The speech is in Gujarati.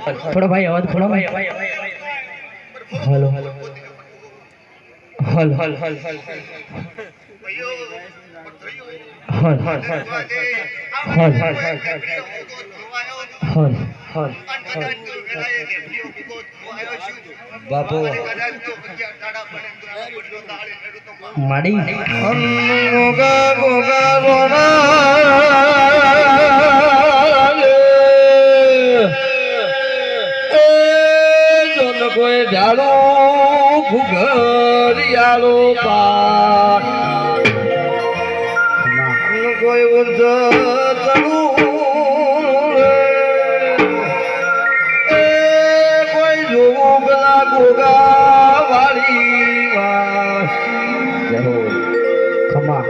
थोड़ा भाई आवाज थोड़ा भाई हेलो हेलो हल हल हल हल हल हल हल हल हल हल બાપુ માડી ગોગા ગોગા રોના કોઈ ઝાડો ઘુઘરિયાળો પાક કોઈ ઊંચ કોઈ જોગલા ગોગા વાળી ખમા